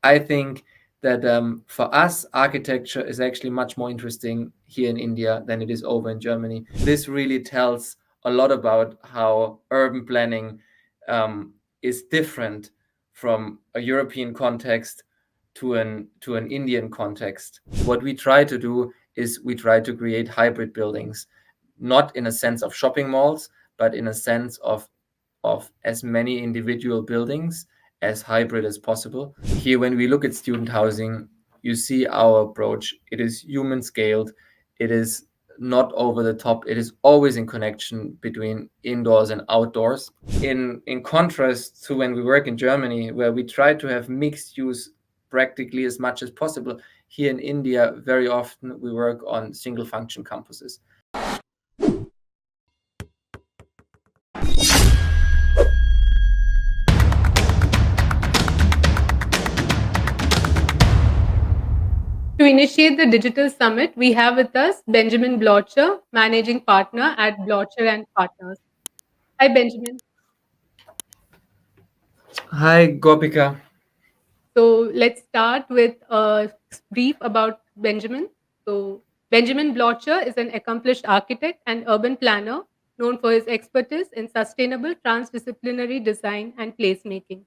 I think that for us, architecture is actually much more interesting here in India than it is over in Germany. This really tells a lot about how urban planning is different from a European context to an Indian context. What we try to do is we try to create hybrid buildings, not in a sense of shopping malls, but in a sense of as many individual buildings as hybrid as possible. Here, when we look at student housing, you see our approach. It is human scaled. It is not over the top. It is always in connection between indoors and outdoors. In contrast to when we work in Germany, where we try to have mixed use practically as much as possible, here in India, very often we work on single function campuses. To initiate the digital summit, we have with us Benjamin Blocher, Managing Partner at Blocher and Partners. Hi, Benjamin. Hi, Gopika. So let's start with a brief about Benjamin. So Benjamin Blocher is an accomplished architect and urban planner known for his expertise in sustainable transdisciplinary design and placemaking.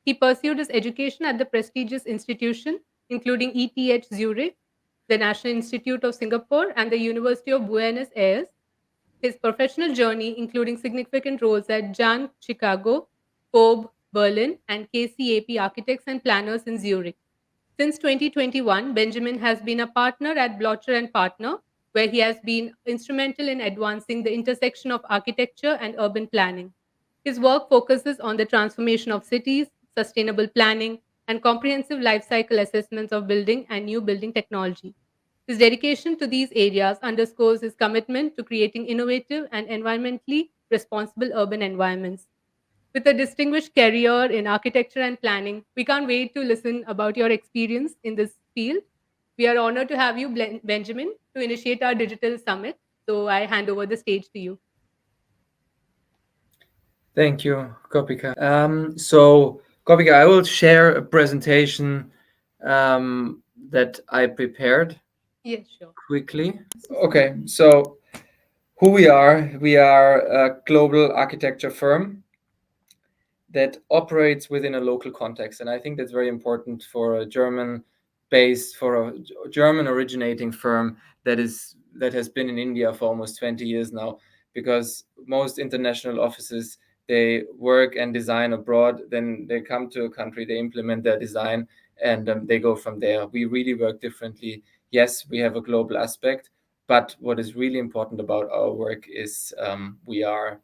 He pursued his education at the prestigious institution, including ETH Zurich, the National Institute of Singapore, and the University of Buenos Aires. His professional journey, including significant roles at JAHN Chicago, COBE Berlin, and KCAP Architects and Planners in Zurich. Since 2021, Benjamin has been a partner at Blocher and Partner, where he has been instrumental in advancing the intersection of architecture and urban planning. His work focuses on the transformation of cities, sustainable planning, and comprehensive life cycle assessments of building and new building technology. His dedication to these areas underscores his commitment to creating innovative and environmentally responsible urban environments. With a distinguished career in architecture and planning, we can't wait to listen about your experience in this field. We are honored to have you, Benjamin, to initiate our digital summit. So I hand over the stage to you. Thank you, Gopika. So, Gopika, I will share a presentation that I prepared. Yes, sure. Quickly. Okay, so who we are a global architecture firm that operates within a local context. And I think that's very important for a German originating firm that has been in India for almost 20 years now, because most international offices, they work and design abroad, then they come to a country, they implement their design, and they go from there. We really work differently. Yes, we have a global aspect, but what is really important about our work is we are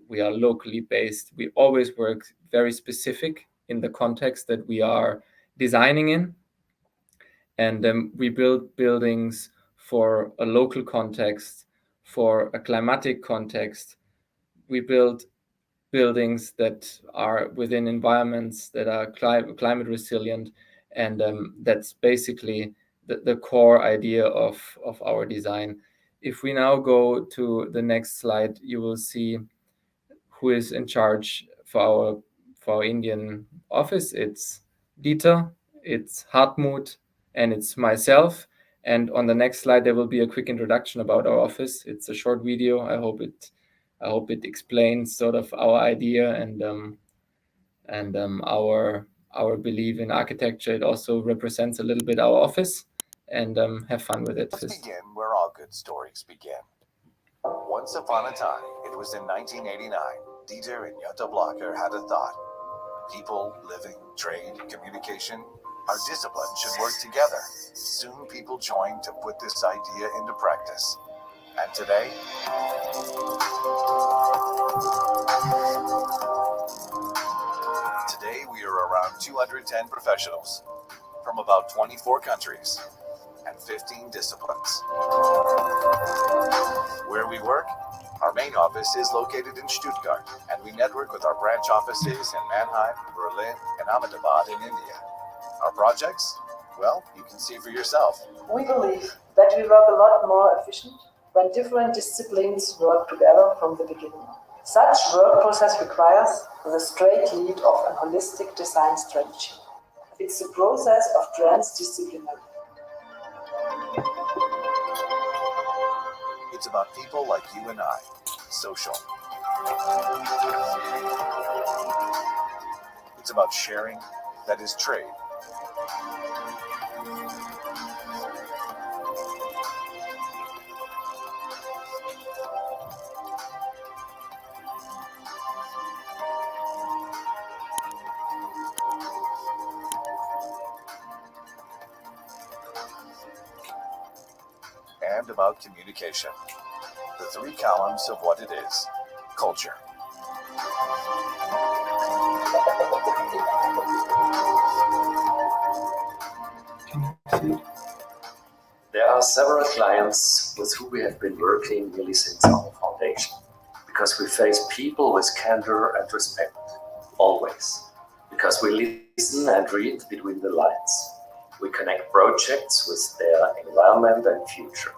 locally based. We always work very specific in the context that we are designing in, and we build buildings for a local context, for a climatic context. We build buildings that are within environments that are climate resilient, and that's basically the core idea of our design. If we now go to the next slide, you will see who is in charge for our Indian office. It's Dieter, it's Hartmut, and it's myself. And on the next slide, there will be a quick introduction about our office. It's a short video. I hope it explains sort of our idea and our belief in architecture. It also represents a little bit our office, and have fun with it. Let's begin where all good stories begin. Once upon a time, it was in 1989, Dieter and Jutta Blocher had a thought. People, living, trade, communication, our disciplines should work together. Soon people joined to put this idea into practice. And today, we are around 210 professionals from about 24 countries and 15 disciplines. Where we work, our main office is located in Stuttgart, and we network with our branch offices in Mannheim, Berlin, and Ahmedabad in India. Our projects? Well, you can see for yourself. We believe that we work a lot more efficient when different disciplines work together from the beginning. Such work process requires the straight lead of a holistic design strategy. It's a process of transdisciplinary. It's about people like you and I, social. It's about sharing, that is trade. And about communication. The three columns of what it is: culture. There are several clients with whom we have been working really since our foundation, because we face people with candor and respect, always. Because we listen and read between the lines. We connect projects with their environment and future,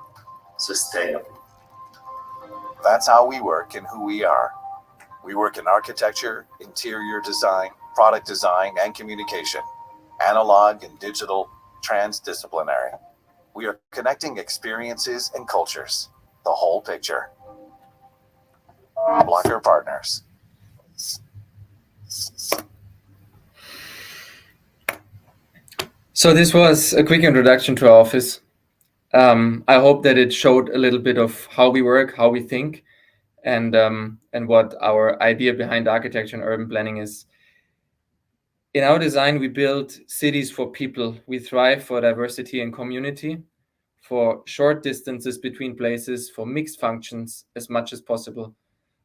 sustainably. That's how we work and who we are. We work in architecture, interior design, product design, and communication. Analog and digital, transdisciplinary. We are connecting experiences and cultures. The whole picture. Blocher Partners. So this was a quick introduction to our office. I hope that it showed a little bit of how we work, how we think, and what our idea behind architecture and urban planning is. In our design, we build cities for people. We thrive for diversity and community, for short distances between places, for mixed functions as much as possible,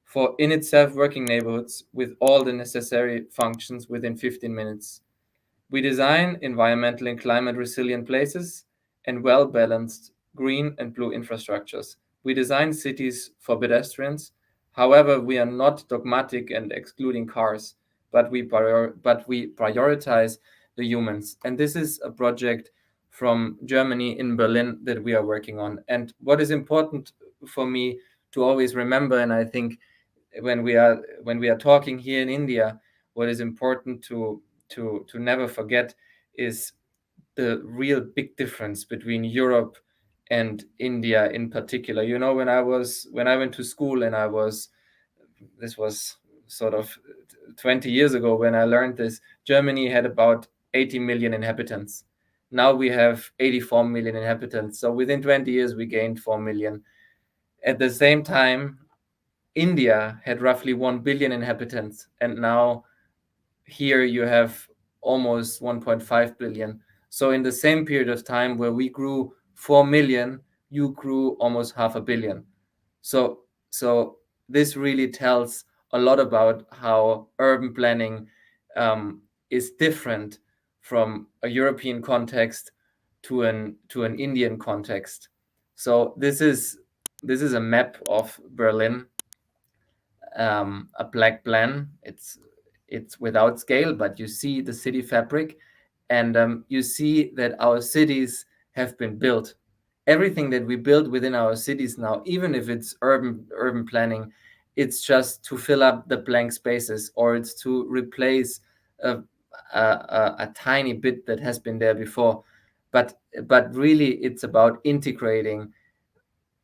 for in itself working neighborhoods with all the necessary functions within 15 minutes. We design environmental and climate resilient places and well-balanced green and blue infrastructures. We design cities for pedestrians. However, we are not dogmatic and excluding cars, but we prioritize the humans. And this is a project from Germany in Berlin that we are working on. And what is important for me to always remember, and I think when we are talking here in India, what is important to never forget is the real big difference between Europe and India in particular. You know, when I went to school, and this was sort of 20 years ago when I learned this, Germany had about 80 million inhabitants. Now we have 84 million inhabitants. So within 20 years, we gained 4 million. At the same time, India had roughly 1 billion inhabitants. And now here you have almost 1.5 billion. So in the same period of time where we grew 4 million, you grew almost 500 million. So this really tells a lot about how urban planning is different from a European context to an Indian context. So this is a map of Berlin, a black plan. It's without scale, but you see the city fabric, and you see that our cities have been built. Everything that we build within our cities now, even if it's urban planning, it's just to fill up the blank spaces, or it's to replace a tiny bit that has been there before. But really, it's about integrating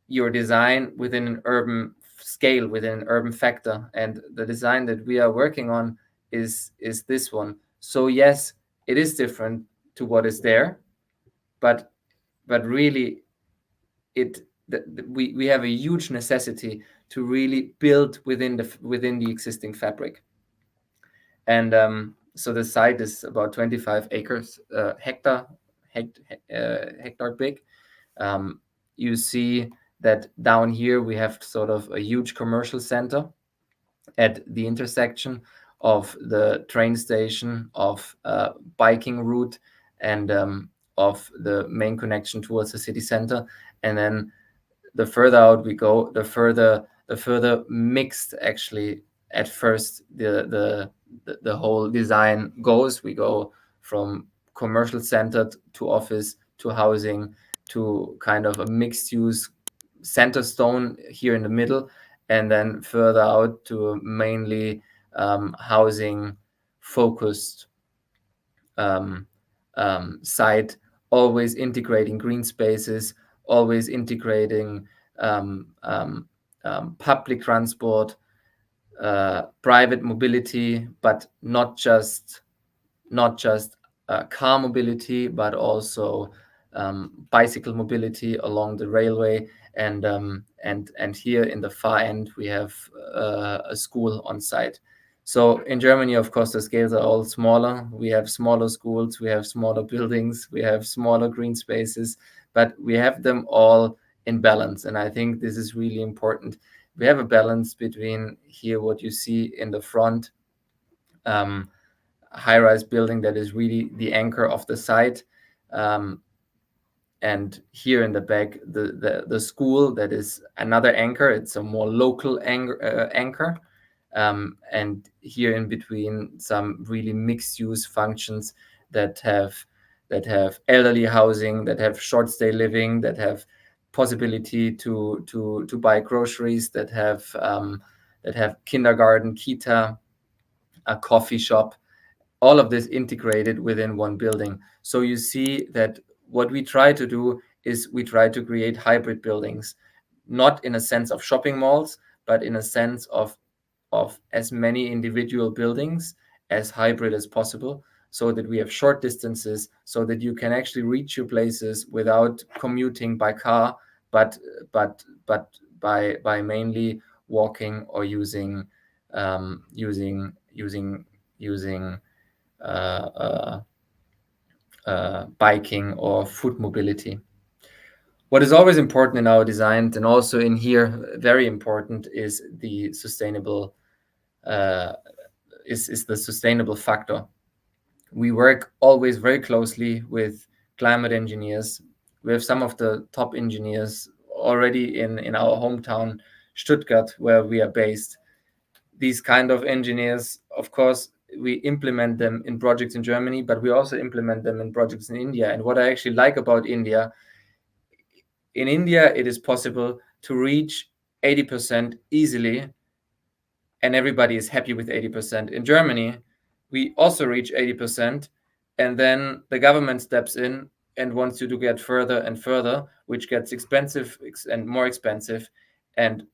your design within an urban scale, within an urban factor. And the design that we are working on is this one. So yes, it is different to what is there, but really we have a huge necessity to really build within the existing fabric. And so the site is about 25 acres, hectare big. You see that down here we have sort of a huge commercial center at the intersection of the train station, of biking route, and of the main connection towards the city center. And then the further out we go, the further mixed actually at first the whole design goes. We go from commercial center to office to housing to kind of a mixed use center stone here in the middle, and then further out to mainly housing focused site, always integrating green spaces, always integrating public transport, private mobility, but not just car mobility, but also bicycle mobility along the railway. And here in the far end, we have a school on site. So in Germany, of course, the scales are all smaller. We have smaller schools, we have smaller buildings, we have smaller green spaces, but we have them all in balance. And I think this is really important. We have a balance between here, what you see in the front, high-rise building that is really the anchor of the site, and here in the back, the school that is another anchor. It's a more local anchor. And here in between, some really mixed-use functions that have elderly housing, that have short stay living, that have possibility to buy groceries, that have kindergarten, kita, a coffee shop, all of this integrated within one building. So you see that what we try to do is we try to create hybrid buildings, not in a sense of shopping malls, but in a sense of as many individual buildings as hybrid as possible, so that we have short distances, so that you can actually reach your places without commuting by car, but by mainly walking or using biking or foot mobility. What is always important in our designs, and also in here, very important, is the sustainable is the sustainable factor. We work always very closely with climate engineers. We have some of the top engineers already in our hometown, Stuttgart, where we are based. These kind of engineers, of course, we implement them in projects in Germany, but we also implement them in projects in India. And what I actually like about India, in India, it is possible to reach 80% easily, and everybody is happy with 80%. In Germany, we also reach 80%, and then the government steps in and wants you to get further and further, which gets expensive and more expensive, and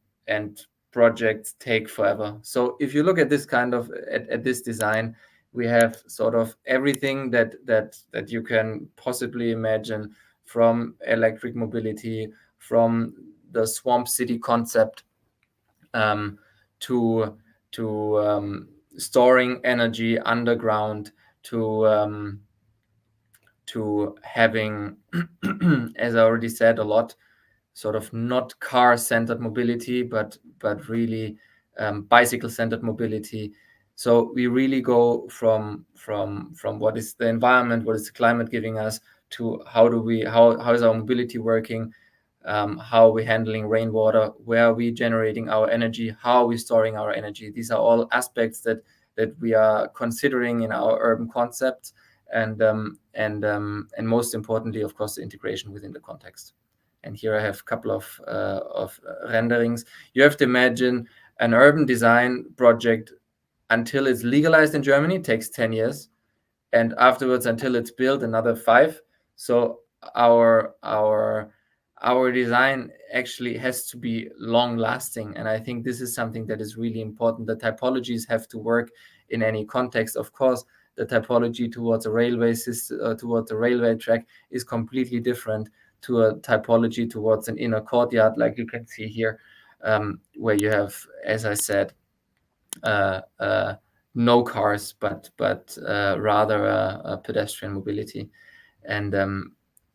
projects take forever. So if you look at this kind of at this design, we have sort of everything that you can possibly imagine, from electric mobility, from the swamp city concept, to storing energy underground, to having, as I already said, a lot sort of not car-centered mobility, but really bicycle-centered mobility. So we really go from what is the environment, what is the climate giving us, to how is our mobility working, how are we handling rainwater, where are we generating our energy, how are we storing our energy. These are all aspects that we are considering in our urban concepts, and most importantly, of course, the integration within the context. And here I have a couple of renderings. You have to imagine an urban design project, until it's legalized in Germany, takes 10 years. And afterwards, until it's built, another 5. So our design actually has to be long lasting. And I think this is something that is really important. The typologies have to work in any context. Of course, the typology towards a railway system, towards a railway track, is completely different to a typology towards an inner courtyard, like you can see here, where you have, as I said, no cars, but rather a pedestrian mobility, and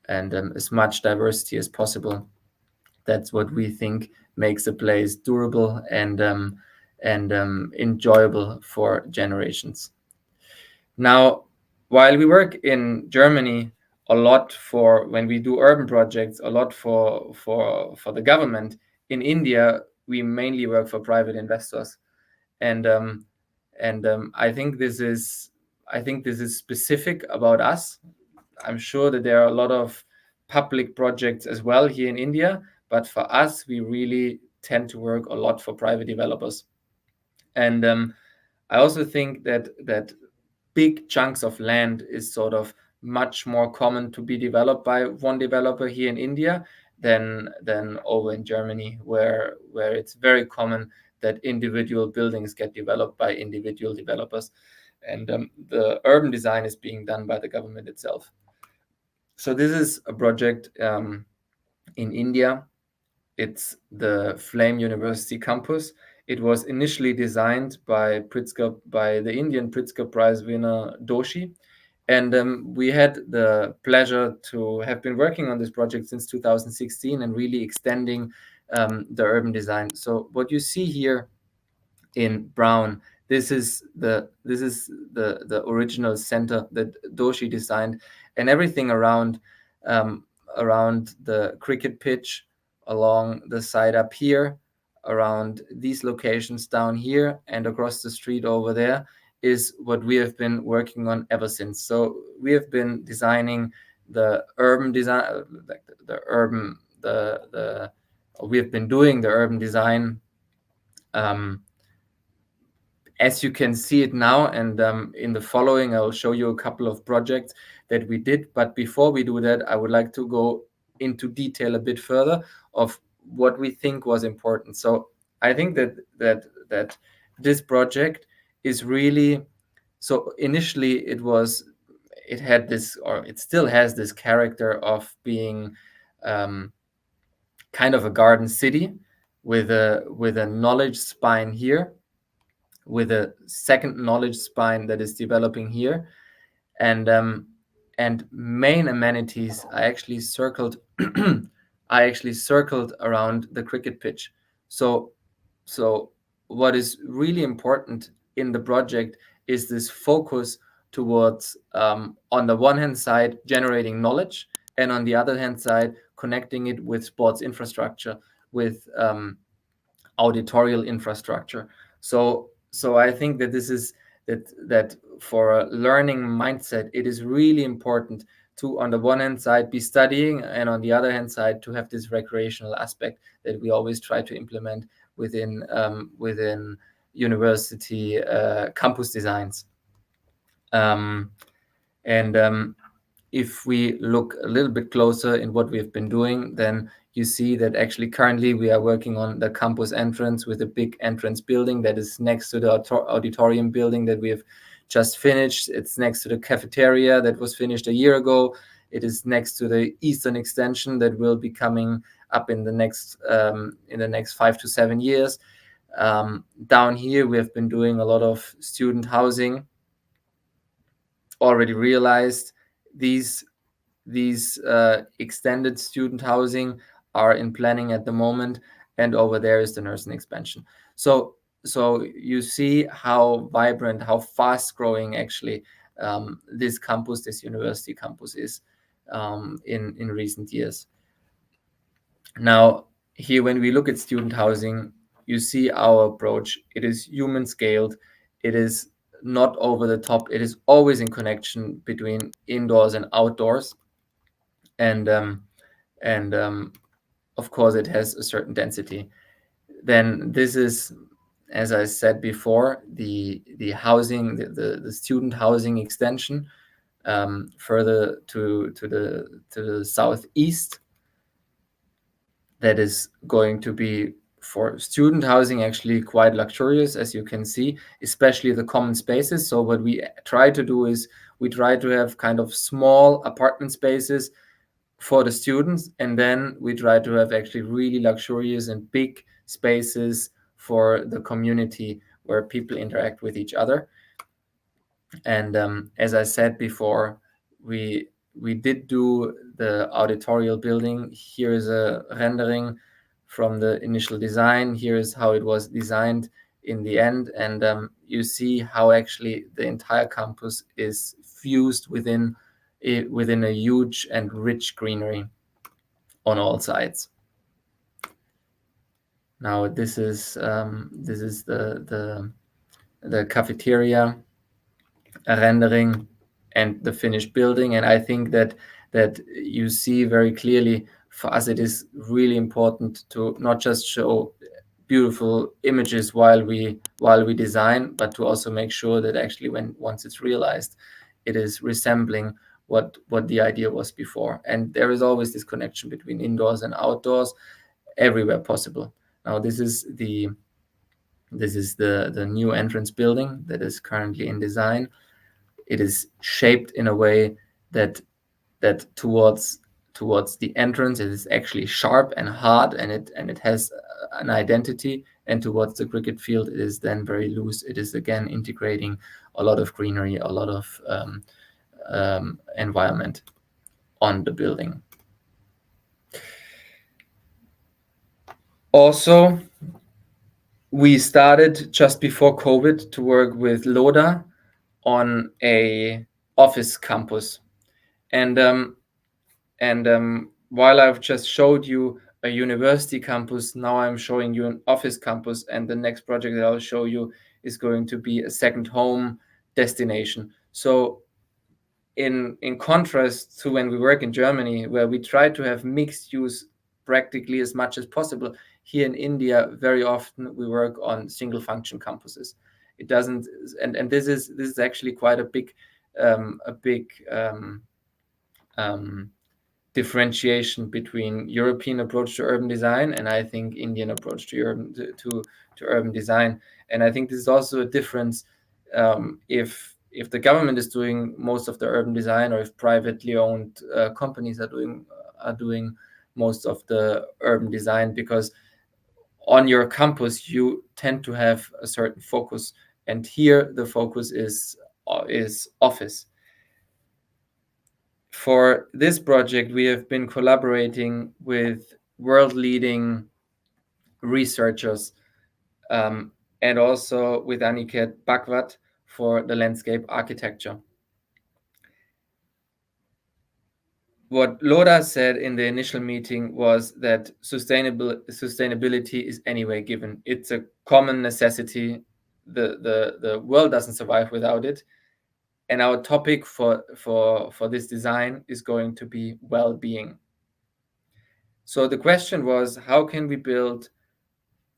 as much diversity as possible. That's what we think makes a place durable and enjoyable for generations. Now, while we work in Germany a lot for when we do urban projects, a lot for the government, in India we mainly work for private investors, and I think this is specific about us. I'm sure that there are a lot of public projects as well here in India, but for us, we really tend to work a lot for private developers. And I also think that big chunks of land is sort of much more common to be developed by one developer here in India than over in Germany, where it's very common that individual buildings get developed by individual developers, and the urban design is being done by the government itself. So this is a project in India. It's the Flame University campus. It was initially designed by the Indian Pritzker Prize winner Doshi. And we had the pleasure to have been working on this project since 2016 and really extending the urban design. So what you see here in brown, this is the original center that Doshi designed, and everything around the cricket pitch, along the side up here, around these locations down here, and across the street over there is what we have been working on ever since. So we have been designing the urban design, we have been doing the urban design as you can see it now, and in the following, I will show you a couple of projects that we did. But before we do that, I would like to go into detail a bit further of what we think was important. So I think that this project is really, so initially it had this, or it still has this character of being kind of a garden city with a knowledge spine here, with a second knowledge spine that is developing here, and main amenities I actually circled around the cricket pitch. So what is really important in the project is this focus towards on the one hand side generating knowledge, and on the other hand side connecting it with sports infrastructure, with auditorial infrastructure. So I think that this is that for a learning mindset, it is really important to, on the one hand side, be studying, and on the other hand side, to have this recreational aspect that we always try to implement within university campus designs. If we look a little bit closer in what we've been doing, then you see that actually currently we are working on the campus entrance with a big entrance building that is next to the auditorium building that we have just finished. It's next to the cafeteria that was finished a year ago. It is next to the eastern extension that will be coming up in the next 5 to 7 years. Down here, we have been doing a lot of student housing. Already realized these extended student housing are in planning at the moment, and over there is the nursing expansion. So you see how vibrant, how fast growing actually this university campus is in recent years. Now here, when we look at student housing, you see our approach. It is human scaled. It is not over the top. It is always in connection between indoors and outdoors, and of course it has a certain density. Then this is, as I said before, the housing, the student housing extension further to the southeast, that is going to be for student housing actually quite luxurious, as you can see, especially the common spaces. So what we try to do is we try to have kind of small apartment spaces for the students, and then we try to have actually really luxurious and big spaces for the community where people interact with each other. And as I said before, we did do the auditorial building. Here is a rendering from the initial design. Here is how it was designed in the end, and you see how actually the entire campus is fused within a huge and rich greenery on all sides. Now this is the cafeteria rendering and the finished building, and I think that you see very clearly, for us it is really important to not just show beautiful images while we design, but to also make sure that actually once it's realized, it is resembling what the idea was before. And there is always this connection between indoors and outdoors everywhere possible. Now this is the new entrance building that is currently in design. It is shaped in a way that towards the entrance it is actually sharp and hard, and it has an identity, and towards the cricket field it is then very loose. It is again integrating a lot of greenery, a lot of environment on the building. Also, we started just before COVID to work with Lodha on a office campus, and while I've just showed you a university campus, now I'm showing you an office campus, and the next project that I'll show you is going to be a second home destination. So in contrast to when we work in Germany, where we try to have mixed use practically as much as possible, here in India, very often we work on single function campuses. It doesn't, and this is actually quite a big differentiation between European approach to urban design and I think Indian approach to urban design. And I think this is also a difference if the government is doing most of the urban design, or if privately owned companies are doing most of the urban design, because on your campus you tend to have a certain focus, and here the focus is office. For this project, we have been collaborating with world-leading researchers and also with Aniket Bhagwat for the landscape architecture. What Lodha said in the initial meeting was that sustainability is anyway given. It's a common necessity. The world doesn't survive without it. And our topic for this design is going to be well-being. So the question was, how can we build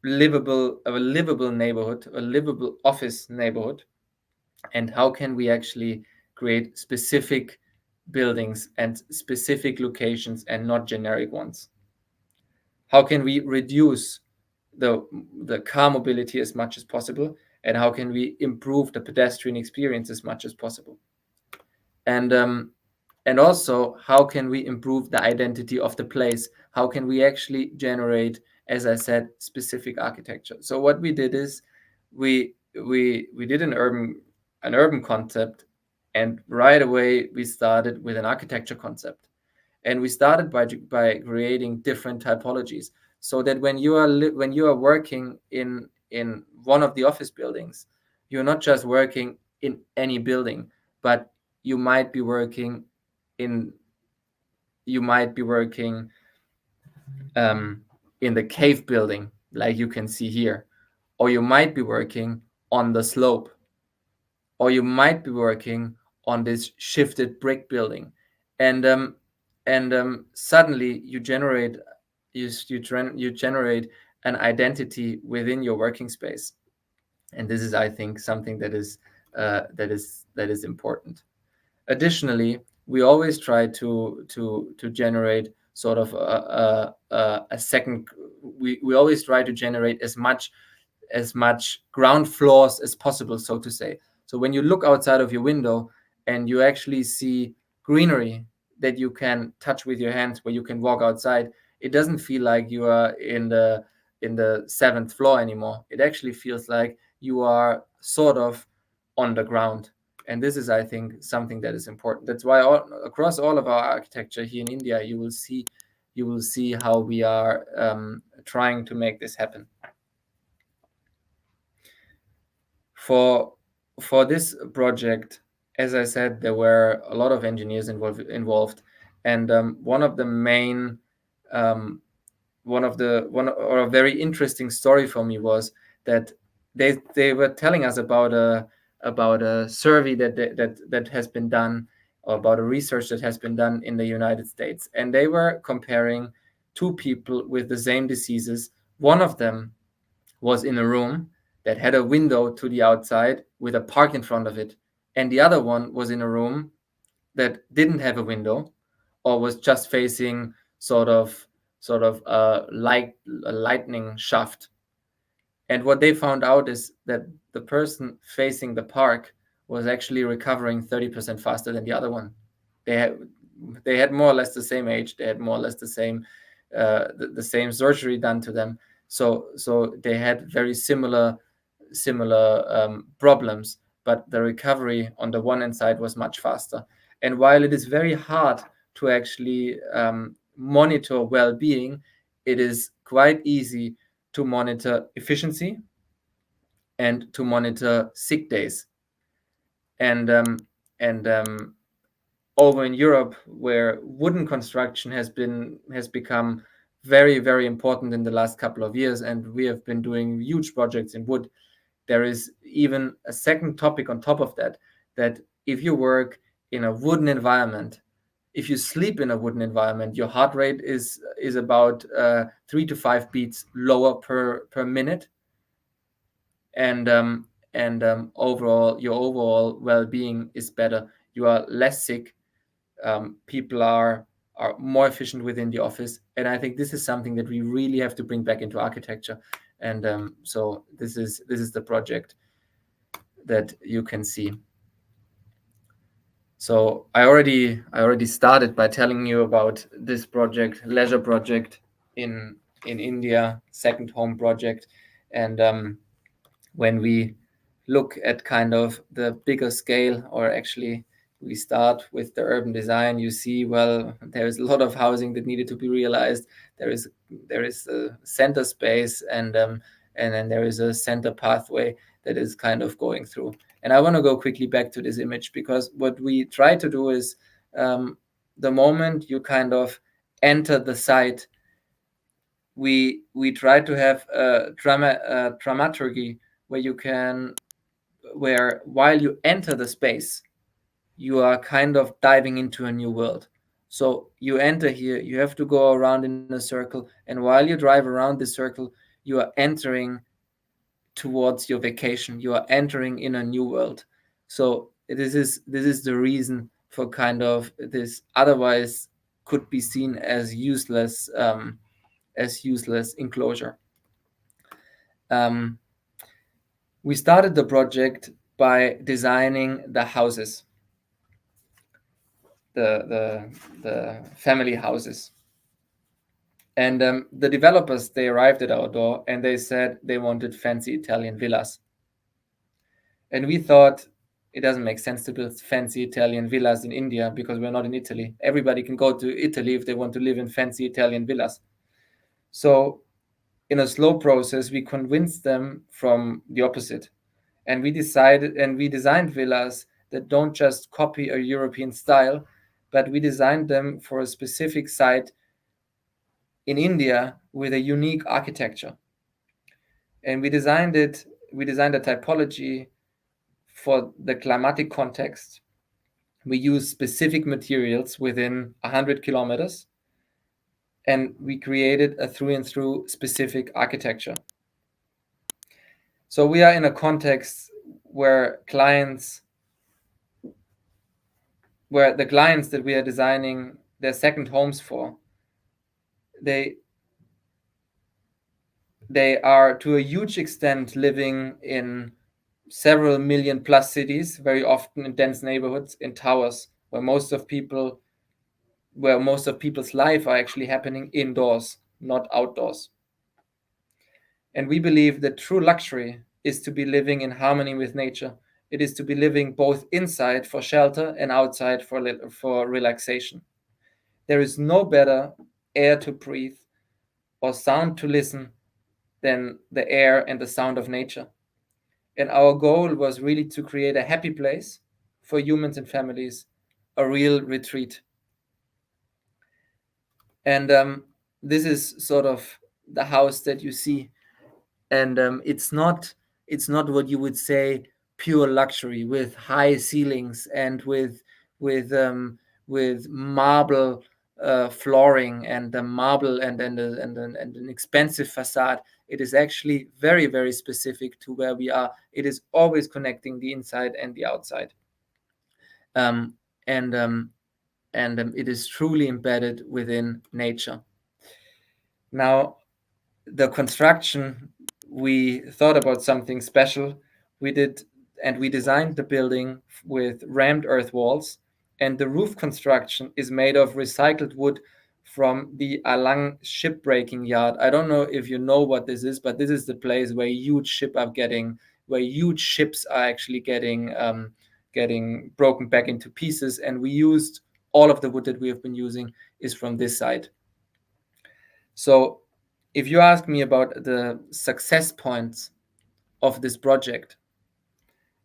a livable neighborhood, a livable office neighborhood, and how can we actually create specific buildings and specific locations and not generic ones? How can we reduce the car mobility as much as possible, and how can we improve the pedestrian experience as much as possible? And also, how can we improve the identity of the place? How can we actually generate, as I said, specific architecture? So what we did is we did an urban concept, and right away we started with an architecture concept, and we started by creating different typologies, so that when you are working in one of the office buildings, you're not just working in any building, but you might be working in the cave building, like you can see here, or you might be working on the slope, or you might be working on this shifted brick building, and suddenly you generate an identity within your working space, and this is, I think, something that is important. Additionally, we always try to generate sort of a second. We always try to generate as much ground floors as possible, so to say. So when you look outside of your window and you actually see greenery that you can touch with your hands, where you can walk outside, it doesn't feel like you are in the 7th floor anymore. It actually feels like you are sort of on the ground. And this is, I think, something that is important. That's why across all of our architecture here in India, you will see how we are trying to make this happen. For this project, as I said, there were a lot of engineers involved, and one of a very interesting story for me was that they were telling us about a survey that has been done, or about a research that has been done in the United States, and they were comparing two people with the same diseases. One of them was in a room that had a window to the outside with a park in front of it, and the other one was in a room that didn't have a window or was just facing sort of a lightning shaft. And what they found out is that the person facing the park was actually recovering 30% faster than the other one. They had more or less the same age. They had more or less the same surgery done to them. So they had very similar problems, but the recovery on the one hand side was much faster. And while it is very hard to actually monitor well-being, it is quite easy to monitor efficiency and to monitor sick days. And over in Europe, where wooden construction has become very, very important in the last couple of years, and we have been doing huge projects in wood, there is even a second topic on top of that, that if you work in a wooden environment, if you sleep in a wooden environment, your heart rate is about 3 to 5 beats lower per minute, and overall your overall well-being is better. You are less sick. People are more efficient within the office, and I think this is something that we really have to bring back into architecture. And so this is the project that you can see. So I already started by telling you about this project, leisure project in India, second home project. And when we look at kind of the bigger scale, or actually we start with the urban design, you see, well, there is a lot of housing that needed to be realized. There is a center space, and then there is a center pathway that is kind of going through. And I want to go quickly back to this image, because what we try to do is the moment you kind of enter the site, we try to have a dramaturgy where while you enter the space, you are kind of diving into a new world. So you enter here, you have to go around in a circle, and while you drive around this circle, you are entering towards your vacation. You are entering in a new world. So this is the reason for kind of this otherwise could be seen as useless enclosure. We started the project by designing the houses, the family houses. And the developers, they arrived at our door and they said they wanted fancy Italian villas. And we thought it doesn't make sense to build fancy Italian villas in India, because we're not in Italy. Everybody can go to Italy if they want to live in fancy Italian villas. So in a slow process, we convinced them from the opposite. And we designed villas that don't just copy a European style, but we designed them for a specific site in India with a unique architecture. And we designed a typology for the climatic context. We use specific materials within 100 kilometers, and we created a through and through specific architecture. So we are in a context where the clients that we are designing their second homes for, they are to a huge extent living in several million plus cities, very often in dense neighborhoods, in towers, where most of people's life are actually happening indoors, not outdoors. And we believe that true luxury is to be living in harmony with nature. It is to be living both inside for shelter and outside for relaxation. There is no better air to breathe or sound to listen than the air and the sound of nature. And our goal was really to create a happy place for humans and families, a real retreat. And this is sort of the house that you see. And it's not what you would say pure luxury with high ceilings and with marble flooring and the marble and an expensive facade. It is actually very, very specific to where we are. It is always connecting the inside and the outside. and it is truly embedded within nature. Now, the construction, we thought about something special. We designed the building with rammed earth walls, and the roof construction is made of recycled wood from the Alang shipbreaking yard. I don't know if you know what this is, but this is the place where huge ships are actually getting broken back into pieces. And we used all of the wood that we have been using is from this site. So if you ask me about the success points of this project,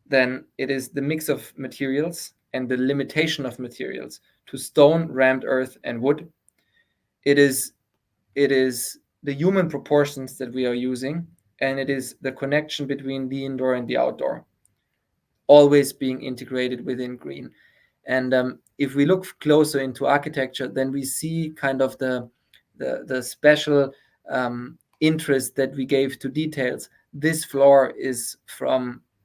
then it is the mix of materials and the limitation of materials to stone, rammed earth, and wood. It is the human proportions that we are using, and it is the connection between the indoor and the outdoor, always being integrated within green. And if we look closer into architecture, then we see kind of the special interest that we gave to details. This floor is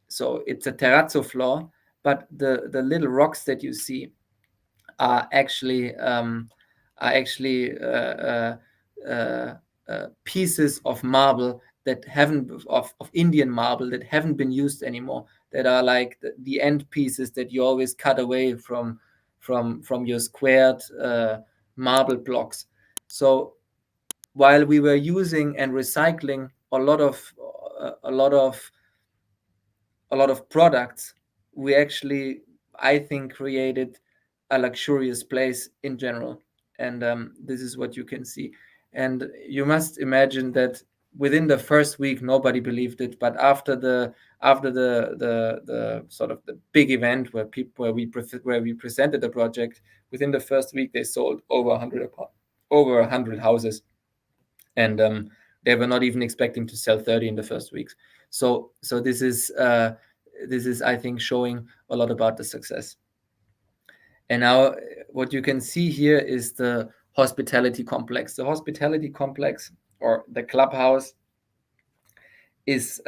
so it's a terrazzo floor, but the little rocks that you see are actually pieces of marble that of Indian marble that haven't been used anymore, that are like the end pieces that you always cut away from your squared marble blocks. So while we were using and recycling a lot of products, we actually, I think, created a luxurious place in general. And this is what you can see. And you must imagine that within the first week, nobody believed it. But after the sort of the big event where we presented the project, within the first week they sold over 100 houses, and they were not even expecting to sell 30 in the first weeks. So this is I think showing a lot about the success. And now what you can see here is the hospitality complex. The hospitality complex, or the clubhouse, is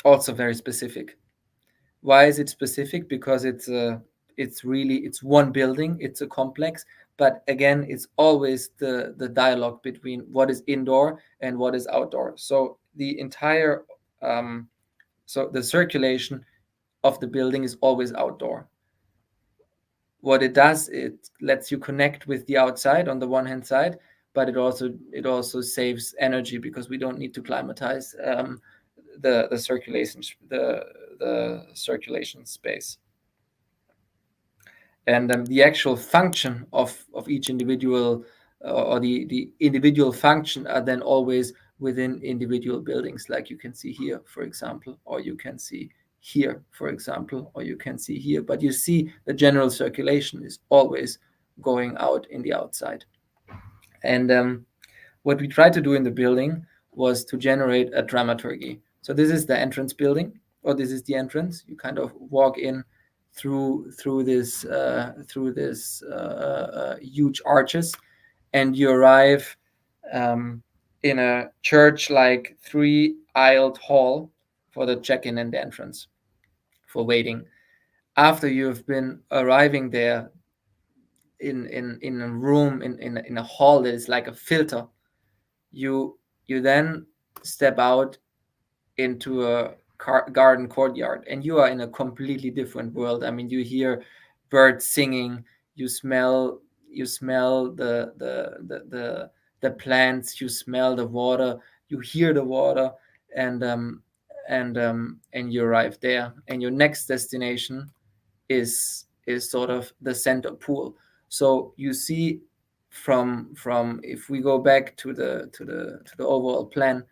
also very specific. Why is it specific? Because it's one building, it's a complex, but again, it's always the dialogue between what is indoor and what is outdoor. So the entire so the circulation of the building is always outdoor. What it does, it lets you connect with the outside on the one hand side, but it also saves energy, because we don't need to climatize the circulation space. And the actual function of each individual or the individual function are then always within individual buildings, like you can see here, for example, or you can see here, for example, or you can see here. But you see the general circulation is always going out in the outside. And what we tried to do in the building was to generate a dramaturgy. So this is the entrance building, or this is the entrance. You kind of walk in through this huge arches, and you arrive in a church-like 3-aisled hall for the check-in and the entrance, for waiting. After you've been arriving there in a room, in a hall that is like a filter, you then step out into a garden courtyard, and you are in a completely different world. I mean, you hear birds singing, you smell the plants, you smell the water, you hear the water, and you arrive there, and your next destination is sort of the center pool. So you see from if we go back to the overall plan,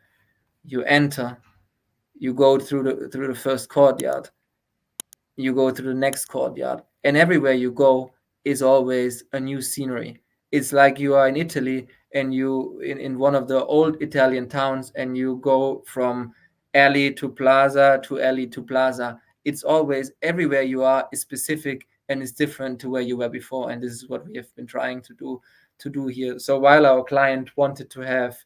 you enter, you go through the first courtyard, you go to the next courtyard, and everywhere you go is always a new scenery. It's like you are in Italy, and you in one of the old Italian towns, and you go from alley to plaza to alley to plaza. It's always, everywhere you are is specific and is different to where you were before. And this is what we have been trying to do here. So while our client wanted to have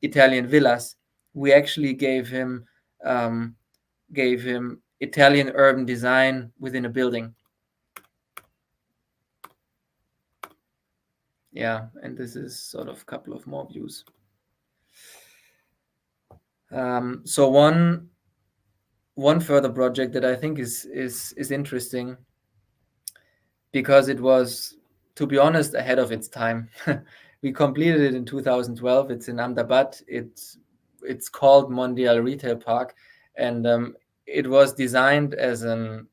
Italian villas, we actually gave him Italian urban design within a building. yeah, and this is sort of a couple of more views. So one further project that I think is interesting, because it was, to be honest, ahead of its time. We completed it in 2012. It's in Ahmedabad. It's called Mondeal Retail Park, and it was designed as an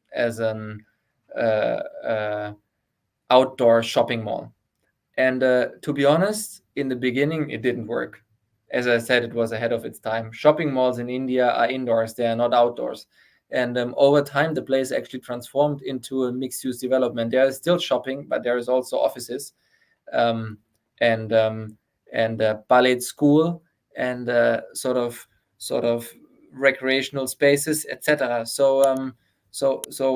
outdoor shopping mall. And to be honest, in the beginning, it didn't work. As I said, it was ahead of its time. Shopping malls in India are indoors; they are not outdoors. And over time, the place actually transformed into a mixed-use development. There is still shopping, but there is also offices, um, and ballet school, and sort of recreational spaces, etc. So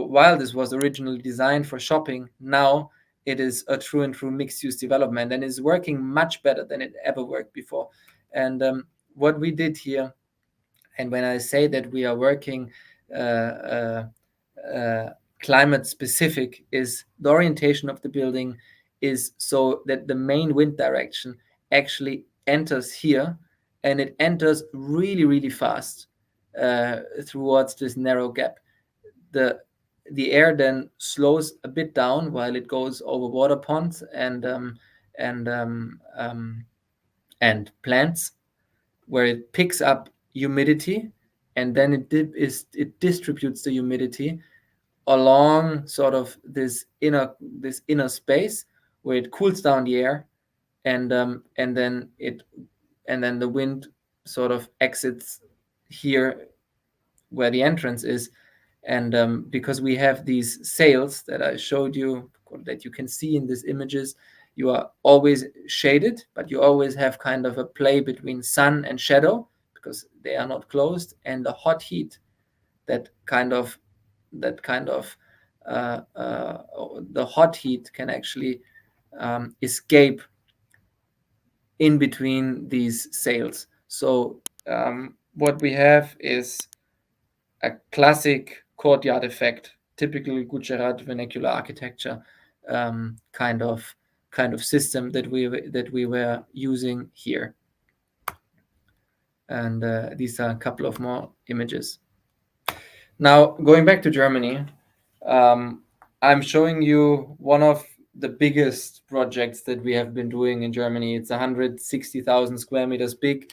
while this was originally designed for shopping, now it is a true and true mixed-use development, and is working much better than it ever worked before. And what we did here, and when I say that we are working climate specific, is the orientation of the building is so that the main wind direction actually enters here, and it enters really, really fast towards this narrow gap. The air then slows a bit down while it goes over water ponds and plants, where it picks up humidity, and then it distributes the humidity along sort of this inner space, where it cools down the air, and then the wind sort of exits here where the entrance is. And because we have these sails that I showed you, that you can see in these images, you are always shaded, but you always have kind of a play between sun and shadow, because they are not closed, and the hot heat that kind of the hot heat can actually escape in between these sails. So what we have is a classic courtyard effect, typically Gujarat vernacular architecture kind of system that we were using here. And these are a couple of more images. Now, going back to Germany, I'm showing you one of the biggest projects that we have been doing in Germany. It's 160,000 square meters big.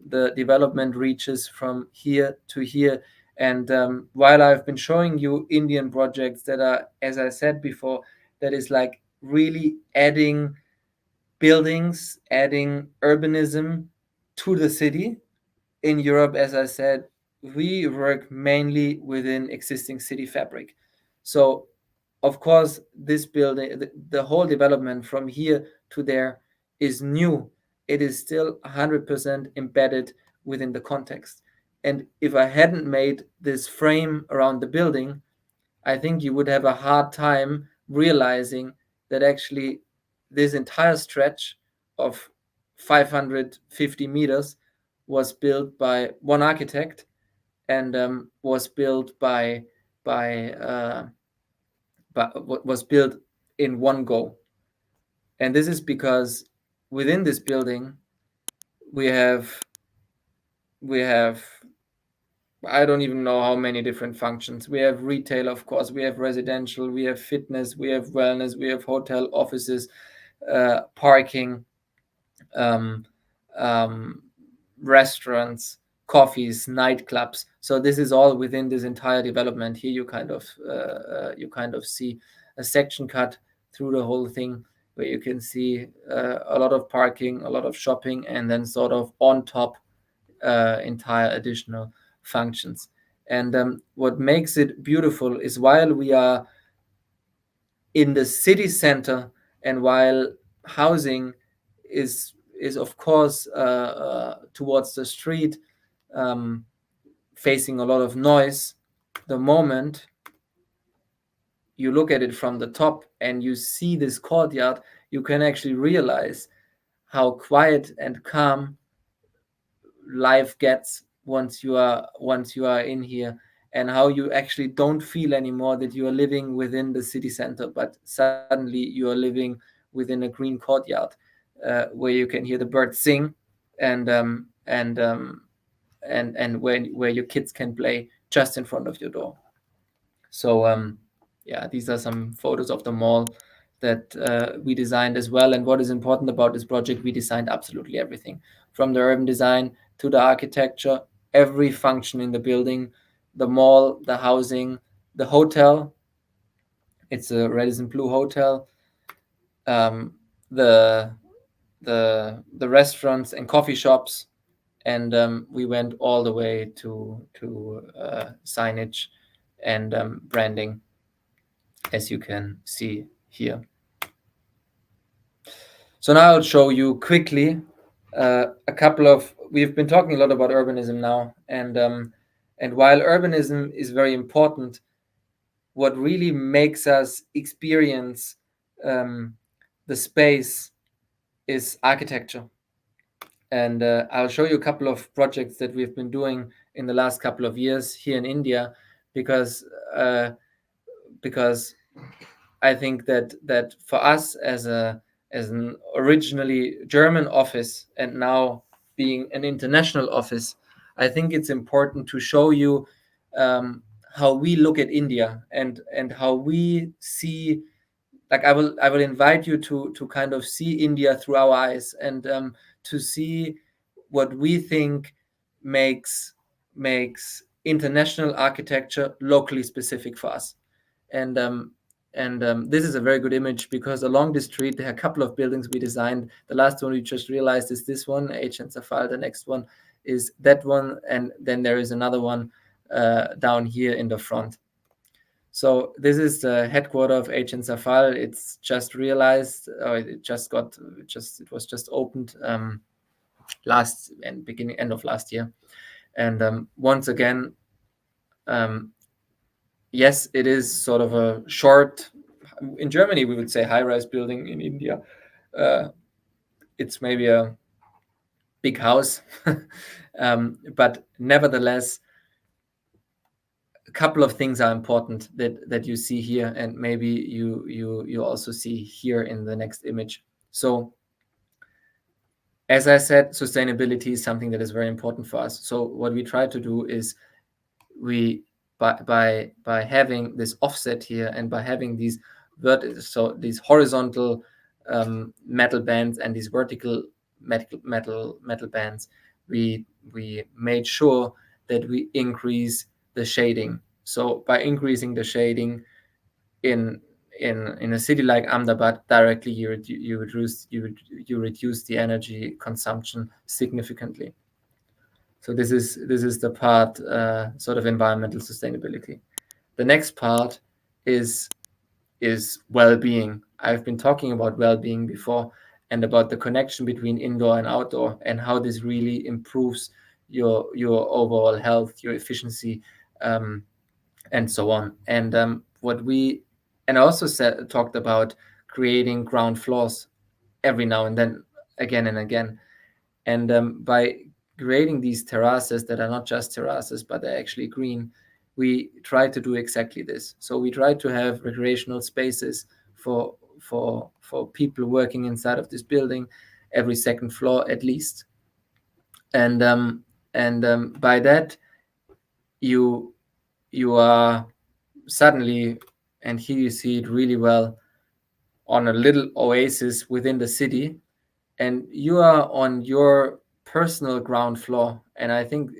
The development reaches from here to here. And while I've been showing you Indian projects that are, as I said before, that is like really adding buildings, adding urbanism to the city. In Europe, as I said, we work mainly within existing city fabric. So, of course, this building, the whole development from here to there is new. It is still 100% embedded within the context. And if I hadn't made this frame around the building, I think you would have a hard time realizing that actually this entire stretch of 550 meters was built by one architect, and was built was built in one go. And this is because within this building we have I don't even know how many different functions. We have retail, of course, we have residential, we have fitness, we have wellness, we have hotel, offices, parking, restaurants, coffees, nightclubs. So this is all within this entire development. Here you kind of see a section cut through the whole thing, where you can see a lot of parking, a lot of shopping, and then sort of on top entire additional functions. And what makes it beautiful is, while we are in the city center, and while housing is of course towards the street, facing a lot of noise, the moment you look at it from the top and you see this courtyard, you can actually realize how quiet and calm life gets once you are in here, and how you actually don't feel anymore that you are living within the city center, but suddenly you are living within a green courtyard, where you can hear the birds sing, and where your kids can play just in front of your door. So yeah, these are some photos of the mall that we designed as well. And what is important about this project, we designed absolutely everything, from the urban design to the architecture, every function in the building, the mall, the housing, the hotel. It's a Radisson Blu hotel. The restaurants and coffee shops, and we went all the way to signage and branding, as you can see here. So now I'll show you quickly a couple of. We've been talking a lot about urbanism now, and while urbanism is very important, what really makes us experience the space is architecture. And I'll show you a couple of projects that we've been doing in the last couple of years here in India, because I think that for us as an originally German office and now being an international office, I think it's important to show you how we look at India and how we see. Like I will invite you to kind of see India through our eyes, and to see what we think makes international architecture locally specific for us. And this is a very good image, because along this street there are a couple of buildings we designed. The last one we just realized is this one, JAHN Chicago. The next one is that one, and then there is another one down here in the front. So this is the headquarters of JAHN Chicago. It's just realized, it was just opened end of last year. And once again, yes, it is sort of a short, in Germany we would say high-rise building. In India, it's maybe a big house, but nevertheless, a couple of things are important that you see here, and maybe you also see here in the next image. So as I said, sustainability is something that is very important for us. So what we try to do is by having this offset here, and by having these horizontal metal bands and these vertical metal bands, we made sure that we increase the shading. So by increasing the shading in a city like Ahmedabad, directly you reduce the energy consumption significantly. So this is the part, sort of environmental sustainability. The next part is well-being. I've been talking about well-being before, and about the connection between indoor and outdoor, and how this really improves your overall health, your efficiency, and so on. And I also talked about creating ground floors every now and then, again and again. And by creating these terraces that are not just terraces, but they're actually green, we try to do exactly this. So we try to have recreational spaces for people working inside of this building, every second floor at least. And by that, you are suddenly, and here you see it really well, on a little oasis within the city, and you are on your personal ground floor. And I think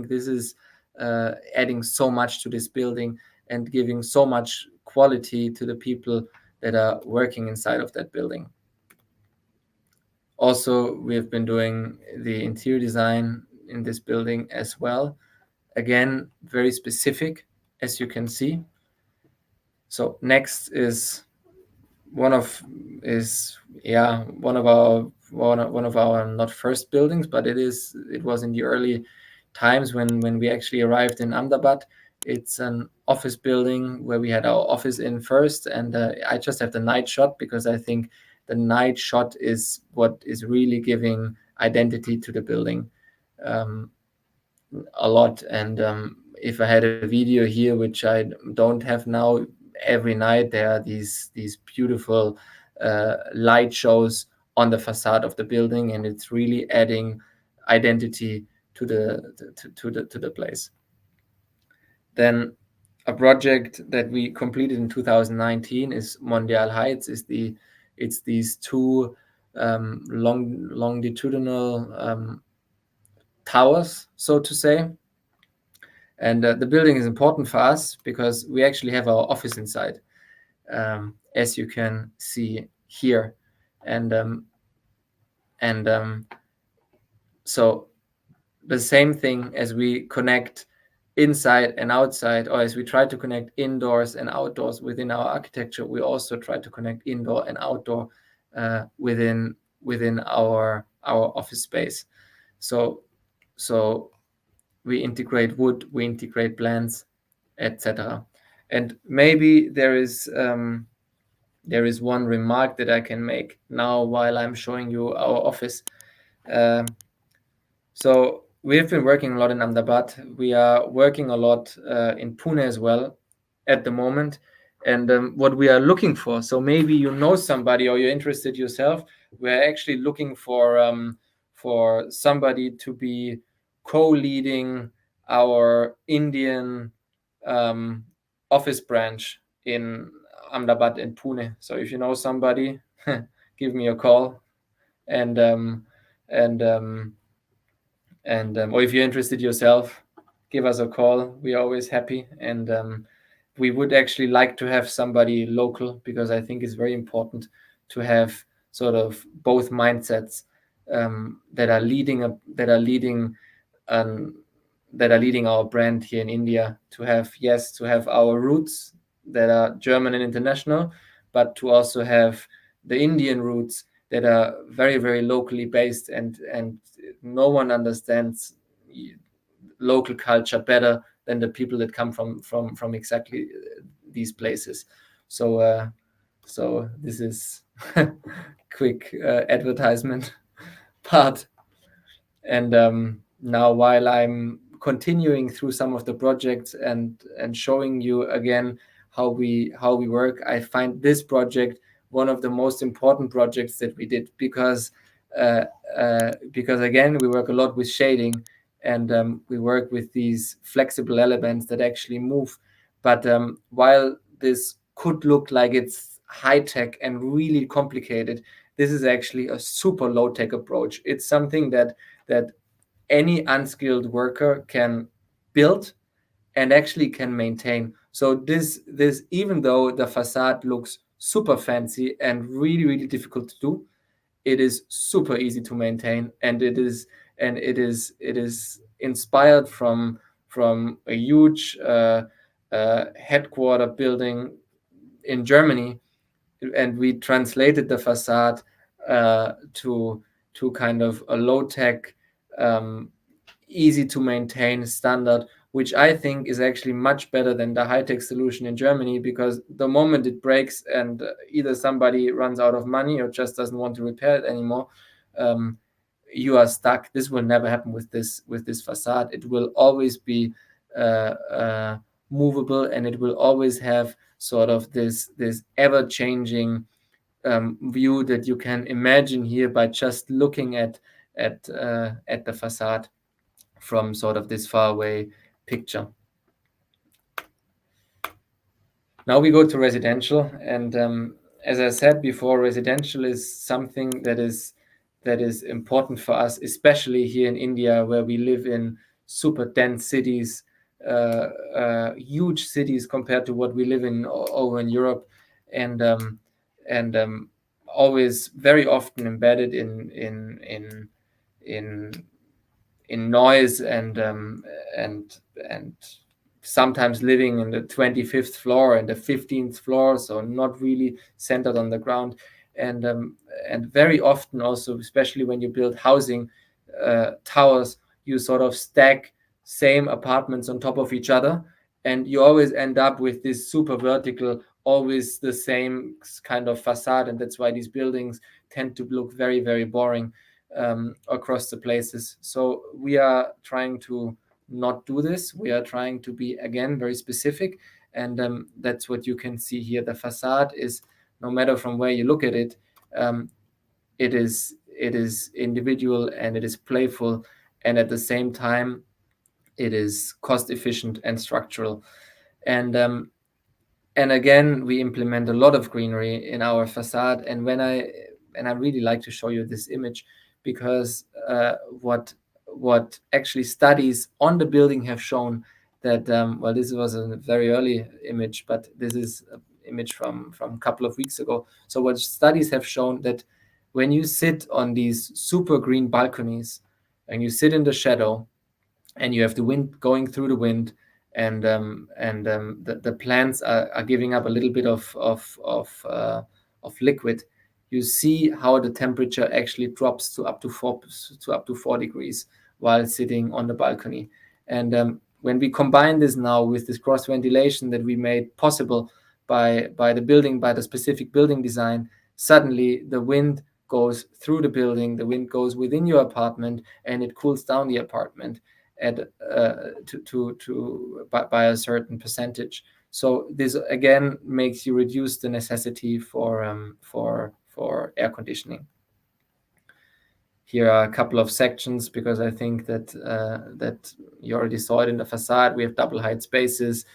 this is adding so much to this building, and giving so much quality to the people that are working inside of that building. Also, we have been doing the interior design in this building as well. Again, very specific, as you can see. So next is one of our not first buildings, but it was in the early times when we actually arrived in Ahmedabad. It's an office building where we had our office in first, and I just have the night shot, because I think the night shot is what is really giving identity to the building a lot. And if I had a video here, which I don't have now, every night there are these beautiful light shows on the facade of the building, and it's really adding identity to the place. Then a project that we completed in 2019 is Mondeal Heights. It's these two longitudinal towers, so to say. And the building is important for us because we actually have our office inside, as you can see here. So the same thing as we connect inside and outside, or as we try to connect indoors and outdoors within our architecture, we also try to connect indoor and outdoor within our office space. So we integrate wood, we integrate plants, etc. And maybe there is one remark that I can make now while I'm showing you our office. So we have been working a lot in Ahmedabad. We are working a lot in Pune as well at the moment. And what we are looking for, so maybe you know somebody or you're interested yourself, we're actually looking for somebody to be co-leading our Indian office branch in Ahmedabad and Pune. So if you know somebody, give me a call, and or if you're interested yourself, give us a call. We are always happy, and we would actually like to have somebody local, because I think it's very important to have sort of both mindsets that are leading our brand here in India, to have our roots that are German and international, but to also have the Indian roots that are very, very locally based, and no one understands local culture better than the people that come from exactly these places. So this is quick advertisement part. And now, while I'm continuing through some of the projects and showing you again how we work, I find this project one of the most important projects that we did, because again, we work a lot with shading, and we work with these flexible elements that actually move. But while this could look like it's high tech and really complicated, this is actually a super low tech approach. It's something that any unskilled worker can build and actually can maintain. So this even though the facade looks super fancy and really, really difficult to do, it is super easy to maintain, and it is inspired from a huge headquarter building in Germany, and we translated the facade to kind of a low tech, easy to maintain standard, which I think is actually much better than the high-tech solution in Germany, because the moment it breaks and either somebody runs out of money or just doesn't want to repair it anymore, you are stuck. This will never happen with this facade. It will always be movable, and it will always have sort of this ever-changing view that you can imagine here by just looking at the facade from sort of this faraway picture. Now we go to residential, and as I said before, residential is something that is important for us, especially here in India, where we live in super dense cities, huge cities compared to what we live in over in Europe, and always very often embedded in noise, and sometimes living in the 25th floor and the 15th floor, so not really centered on the ground, and very often also, especially when you build housing towers, you sort of stack same apartments on top of each other, and you always end up with this super vertical, always the same kind of facade, and that's why these buildings tend to look very, very boring across the places. So we are trying to not do this. We are trying to be, again, very specific, and that's what you can see here. The facade is no matter from where you look at it, it is individual and it is playful, and at the same time it is cost efficient and structural. And again, we implement a lot of greenery in our facade. And I really like to show you this image, because what actually studies on the building have shown that, well, this was a very early image, but this is an image from a couple of weeks ago. So what studies have shown that when you sit on these super green balconies and you sit in the shadow and you have the wind going through the wind, and the plants are giving up a little bit of liquid, you see how the temperature actually drops to up to 4 degrees while sitting on the balcony. And when we combine this now with this cross ventilation that we made possible by the specific building design, suddenly the wind goes through the building, the wind goes within your apartment, and it cools down the apartment by a certain percentage. So this again makes you reduce the necessity for air conditioning. Here are a couple of sections, because I think that that you already saw it in the facade. We have double height spaces,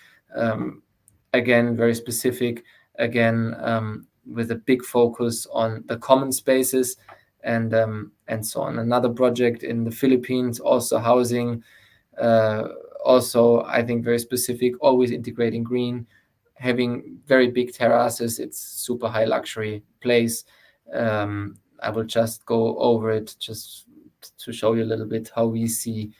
again very specific, again with a big focus on the common spaces, and so on. Another project in the Philippines, also housing, also I think very specific, always integrating green, having very big terraces. It's super high luxury place. I will just go over it just to show you a little bit how we see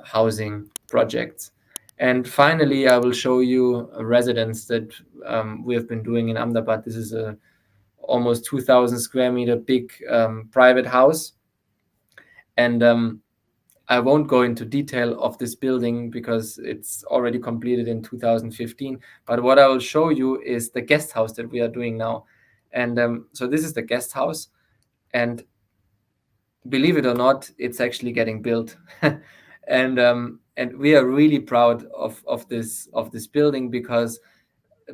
housing projects. And finally, I will show you a residence that we have been doing in Ahmedabad. This is a almost 2,000 square meter big private house. And I won't go into detail of this building because it's already completed in 2015. But what I will show you is the guest house that we are doing now. And so this is the guest house. And believe it or not, it's actually getting built. And we are really proud of this building, because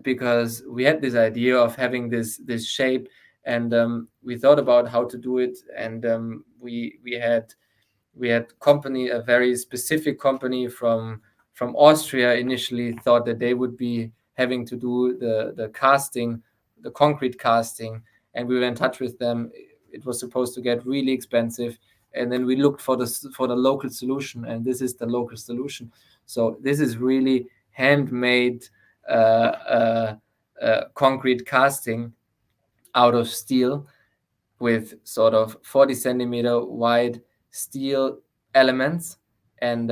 we had this idea of having this shape, and we thought about how to do it. And we had a very specific company from Austria initially thought that they would be having to do the casting, the concrete casting, and we were in touch with them. It was supposed to get really expensive, and then we looked for the local solution, and this is the local solution. So this is really handmade concrete casting out of steel, with sort of 40 centimeter wide steel elements, and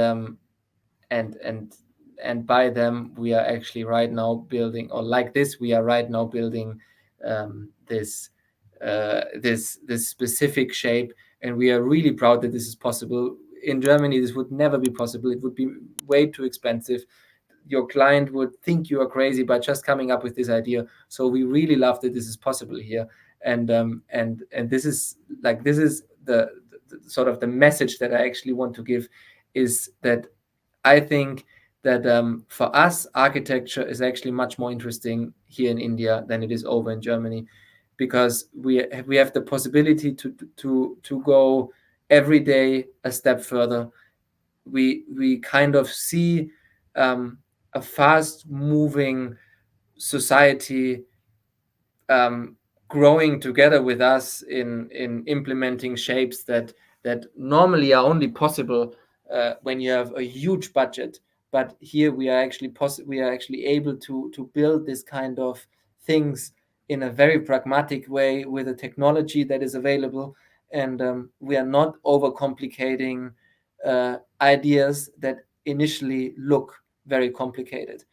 by them we are actually right now building, or like this, we are right now building this specific shape. And we are really proud that this is possible. In Germany, this would never be possible. It would be way too expensive. Your client would think you are crazy by just coming up with this idea. So we really love that this is possible here. And this is the sort of the message that I actually want to give, is that I think that for us, architecture is actually much more interesting here in India than it is over in Germany, because we have the possibility to go every day a step further. We kind of see a fast moving society growing together with us in implementing shapes that normally are only possible when you have a huge budget. But here we are actually able to build this kind of things in a very pragmatic way with a technology that is available, and we are not overcomplicating ideas that initially look very complicated.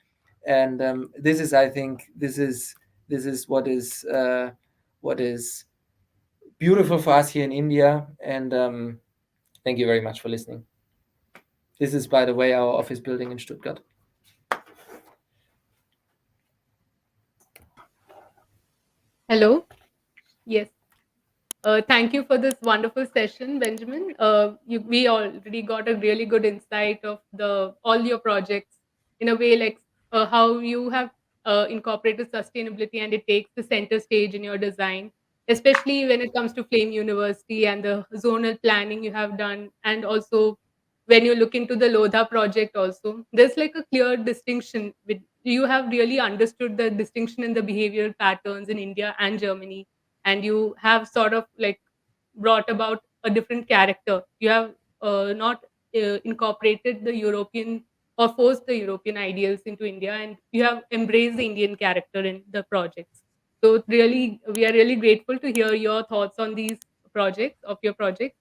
And this is, I think, this is what is beautiful for us here in India. And thank you very much for listening. This is, by the way, our office building in Stuttgart. Hello. Yes. Thank you for this wonderful session, Benjamin. We already got a really good insight of all your projects, in a way, like how you have incorporated sustainability and it takes the center stage in your design, especially when it comes to Flame University and the zonal planning you have done. And also, when you look into the Lodha project, also, there's like a clear distinction. With you have really understood the distinction in the behavioral patterns in India and Germany, and you have sort of like brought about a different character. You have not incorporated the European or forced the European ideals into India, and you have embraced the Indian character in the projects. So really, we are really grateful to hear your thoughts on these projects of your project.